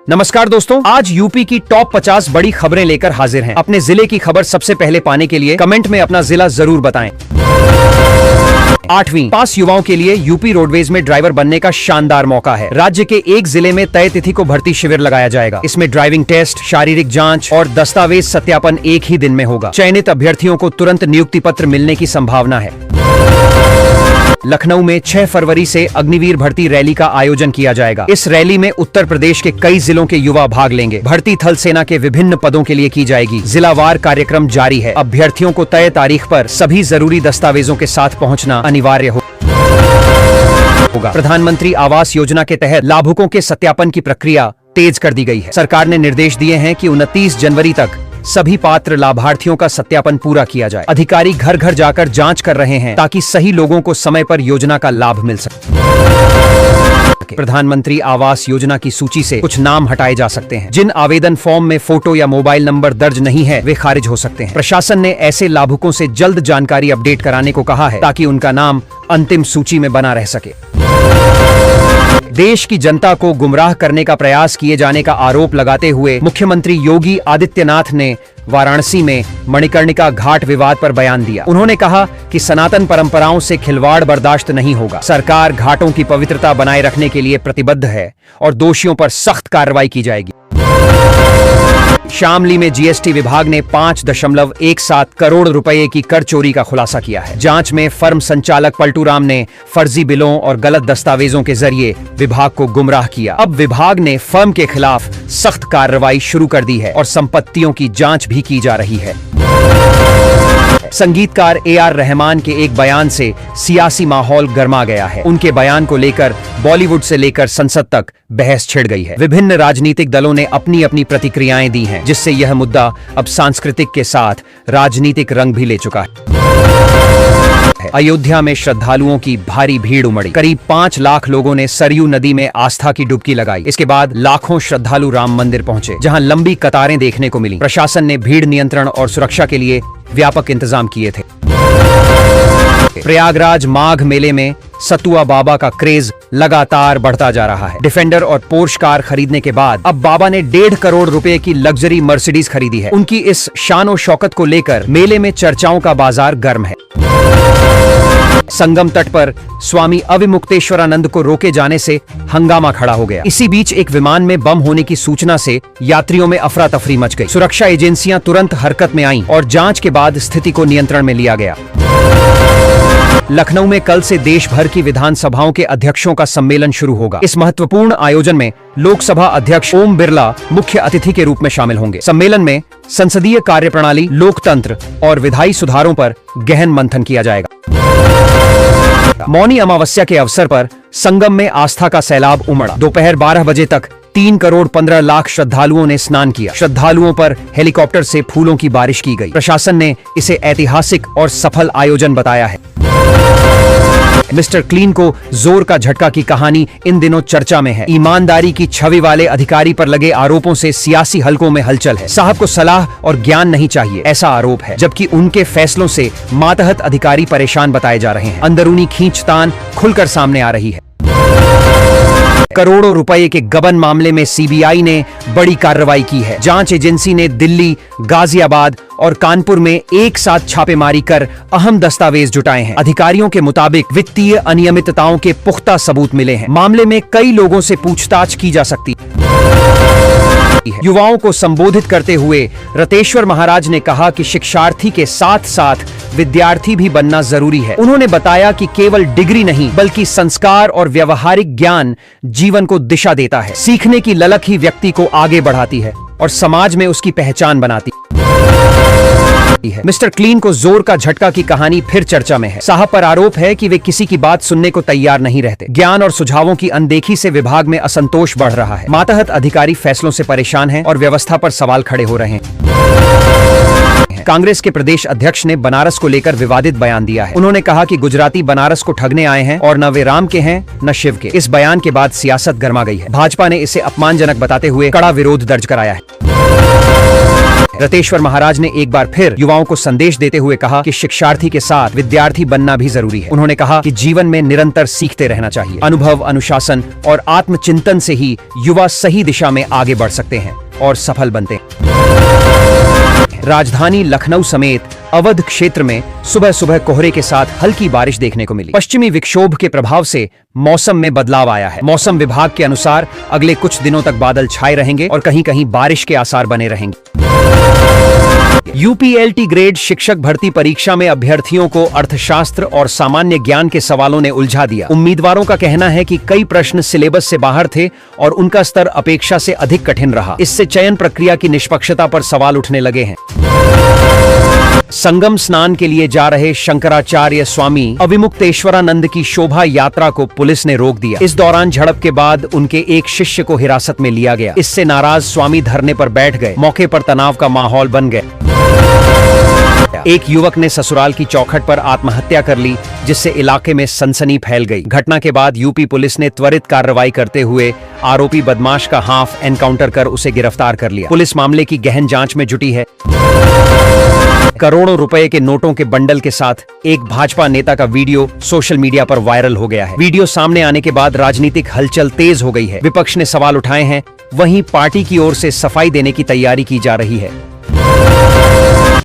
नमस्कार दोस्तों, आज यूपी की टॉप 50 बड़ी खबरें लेकर हाजिर हैं। अपने जिले की खबर सबसे पहले पाने के लिए कमेंट में अपना जिला जरूर बताएं। 8वीं पास युवाओं के लिए यूपी रोडवेज में ड्राइवर बनने का शानदार मौका है। राज्य के एक जिले में तय तिथि को भर्ती शिविर लगाया जाएगा। इसमें ड्राइविंग टेस्ट, शारीरिक जांच और दस्तावेज सत्यापन एक ही दिन में होगा। चयनित अभ्यर्थियों को तुरंत नियुक्ति पत्र मिलने की संभावना है। लखनऊ में 6 फरवरी से अग्निवीर भर्ती रैली का आयोजन किया जाएगा। इस रैली में उत्तर प्रदेश के कई जिलों के युवा भाग लेंगे। भर्ती थल सेना के विभिन्न पदों के लिए की जाएगी। जिलावार कार्यक्रम जारी है। अभ्यर्थियों को तय तारीख पर सभी जरूरी दस्तावेजों के साथ पहुंचना अनिवार्य होगा। प्रधानमंत्री आवास योजना के तहत लाभुकों के सत्यापन की प्रक्रिया तेज कर दी गई है। सरकार ने निर्देश दिए हैं कि 29 जनवरी तक सभी पात्र लाभार्थियों का सत्यापन पूरा किया जाए। अधिकारी घर घर जाकर जांच कर रहे हैं ताकि सही लोगों को समय पर योजना का लाभ मिल सके। प्रधानमंत्री आवास योजना की सूची से कुछ नाम हटाए जा सकते हैं। जिन आवेदन फॉर्म में फोटो या मोबाइल नंबर दर्ज नहीं है वे खारिज हो सकते हैं। प्रशासन ने ऐसे लाभुकों से जल्द जानकारी अपडेट कराने को कहा है ताकि उनका नाम अंतिम सूची में बना रह सके। देश की जनता को गुमराह करने का प्रयास किए जाने का आरोप लगाते हुए मुख्यमंत्री योगी आदित्यनाथ ने वाराणसी में मणिकर्णिका घाट विवाद पर बयान दिया। उन्होंने कहा कि सनातन परंपराओं से खिलवाड़ बर्दाश्त नहीं होगा। सरकार घाटों की पवित्रता बनाए रखने के लिए प्रतिबद्ध है और दोषियों पर सख्त कार्रवाई की जाएगी। शामली में जीएसटी विभाग ने 5.17 करोड़ रुपए की कर चोरी का खुलासा किया है। जांच में फर्म संचालक पलटू राम ने फर्जी बिलों और गलत दस्तावेजों के जरिए विभाग को गुमराह किया। अब विभाग ने फर्म के खिलाफ सख्त कार्रवाई शुरू कर दी है और संपत्तियों की जांच भी की जा रही है। संगीतकार AR रहमान के एक बयान से सियासी माहौल गर्मा गया है। उनके बयान को लेकर बॉलीवुड से लेकर संसद तक बहस छिड़ गई है। विभिन्न राजनीतिक दलों ने अपनी अपनी प्रतिक्रियाएं दी हैं, जिससे यह मुद्दा अब सांस्कृतिक के साथ राजनीतिक रंग भी ले चुका है। अयोध्या में श्रद्धालुओं की भारी भीड़ उमड़ी। करीब 5 लाख लोगों ने सरयू नदी में आस्था की डुबकी लगाई। इसके बाद लाखों श्रद्धालु राम मंदिर पहुंचे, जहां लंबी कतारें देखने को मिली। प्रशासन ने भीड़ नियंत्रण और सुरक्षा के लिए व्यापक इंतजाम किए थे। प्रयागराज माघ मेले में सतुआ बाबा का क्रेज लगातार बढ़ता जा रहा है। डिफेंडर और पोर्श कार खरीदने के बाद अब बाबा ने 1.5 करोड़ रुपए की लग्जरी मर्सिडीज खरीदी है। उनकी इस शान और शौकत को लेकर मेले में चर्चाओं का बाजार गर्म है। संगम तट पर स्वामी अविमुक्तेश्वरानंद को रोके जाने से हंगामा खड़ा हो गया। इसी बीच एक विमान में बम होने की सूचना से यात्रियों में अफरा तफरी मच गई। सुरक्षा एजेंसियां तुरंत हरकत में आईं और जांच के बाद स्थिति को नियंत्रण में लिया गया। लखनऊ में कल से देश भर की विधानसभाओं के अध्यक्षों का सम्मेलन शुरू होगा। इस महत्वपूर्ण आयोजन में लोकसभा अध्यक्ष ओम बिरला मुख्य अतिथि के रूप में शामिल होंगे। सम्मेलन में संसदीय कार्यप्रणाली, लोकतंत्र और विधायी सुधारों पर गहन मंथन किया जाएगा। मौनी अमावस्या के अवसर पर संगम में आस्था का सैलाब उमड़ा। दोपहर 12 बजे तक 3 करोड़ 15 लाख श्रद्धालुओं ने स्नान किया। श्रद्धालुओं पर हेलीकॉप्टर से फूलों की बारिश की गई। प्रशासन ने इसे ऐतिहासिक और सफल आयोजन बताया है। मिस्टर क्लीन को जोर का झटका की कहानी इन दिनों चर्चा में है। ईमानदारी की छवि वाले अधिकारी पर लगे आरोपों से सियासी हलकों में हलचल है। साहब को सलाह और ज्ञान नहीं चाहिए, ऐसा आरोप है, जबकि उनके फैसलों से मातहत अधिकारी परेशान बताए जा रहे हैं। अंदरूनी खींचतान खुलकर सामने आ रही है। करोड़ों रुपए के गबन मामले में सीबीआई ने बड़ी कार्रवाई की है। जांच एजेंसी ने दिल्ली, गाजियाबाद और कानपुर में एक साथ छापेमारी कर अहम दस्तावेज जुटाए हैं। अधिकारियों के मुताबिक वित्तीय अनियमितताओं के पुख्ता सबूत मिले हैं। मामले में कई लोगों से पूछताछ की जा सकती है। युवाओं को संबोधित करते हुए रतेश्वर महाराज ने कहा कि शिक्षार्थी के साथ साथ विद्यार्थी भी बनना जरूरी है। उन्होंने बताया कि केवल डिग्री नहीं बल्कि संस्कार और व्यवहारिक ज्ञान जीवन को दिशा देता है। सीखने की ललक ही व्यक्ति को आगे बढ़ाती है और समाज में उसकी पहचान बनाती है। मिस्टर क्लीन को जोर का झटका की कहानी फिर चर्चा में है। साहब पर आरोप है कि वे किसी की बात सुनने को तैयार नहीं रहते। ज्ञान और सुझावों की अनदेखी से विभाग में असंतोष बढ़ रहा है। मातहत अधिकारी फैसलों से परेशान हैं और व्यवस्था पर सवाल खड़े हो रहे हैं। कांग्रेस के प्रदेश अध्यक्ष ने बनारस को लेकर विवादित बयान दिया है। उन्होंने कहा कि गुजराती बनारस को ठगने आए हैं और न वे राम के हैं न शिव के। इस बयान के बाद सियासत गर्मा गई है। भाजपा ने इसे अपमानजनक बताते हुए कड़ा विरोध दर्ज कराया है। रतेश्वर महाराज ने एक बार फिर युवाओं को संदेश देते हुए कहा कि शिक्षार्थी के साथ विद्यार्थी बनना भी जरूरी है। उन्होंने कहा कि जीवन में निरंतर सीखते रहना चाहिए। अनुभव, अनुशासन और आत्मचिंतन से ही युवा सही दिशा में आगे बढ़ सकते हैं और सफल बनते हैं। राजधानी लखनऊ समेत अवध क्षेत्र में सुबह सुबह कोहरे के साथ हल्की बारिश देखने को मिली। पश्चिमी विक्षोभ के प्रभाव से मौसम में बदलाव आया है। मौसम विभाग के अनुसार अगले कुछ दिनों तक बादल छाए रहेंगे और कहीं कहीं बारिश के आसार बने रहेंगे। यूपीएलटी ग्रेड शिक्षक भर्ती परीक्षा में अभ्यर्थियों को अर्थशास्त्र और सामान्य ज्ञान के सवालों ने उलझा दिया। उम्मीदवारों का कहना है कि कई प्रश्न सिलेबस से बाहर थे और उनका स्तर अपेक्षा से अधिक कठिन रहा। इससे चयन प्रक्रिया की निष्पक्षता पर सवाल उठने लगे हैं। संगम स्नान के लिए जा रहे शंकराचार्य स्वामी अविमुक्तेश्वरानंद की शोभा यात्रा को पुलिस ने रोक दिया। इस दौरान झड़प के बाद उनके एक शिष्य को हिरासत में लिया गया। इससे नाराज स्वामी धरने पर बैठ गए। मौके पर तनाव का माहौल बन गया। एक युवक ने ससुराल की चौखट पर आत्महत्या कर ली, जिससे इलाके में सनसनी फैल गई। घटना के बाद यूपी पुलिस ने त्वरित कार्रवाई करते हुए आरोपी बदमाश का हाफ एनकाउंटर कर उसे गिरफ्तार कर लिया। पुलिस मामले की गहन जांच में जुटी है। करोड़ों रुपए के नोटों के बंडल के साथ एक भाजपा नेता का वीडियो सोशल मीडिया पर वायरल हो गया है। वीडियो सामने आने के बाद राजनीतिक हलचल तेज हो गई है। विपक्ष ने सवाल उठाए हैं, वहीं पार्टी की ओर से सफाई देने की तैयारी की जा रही है।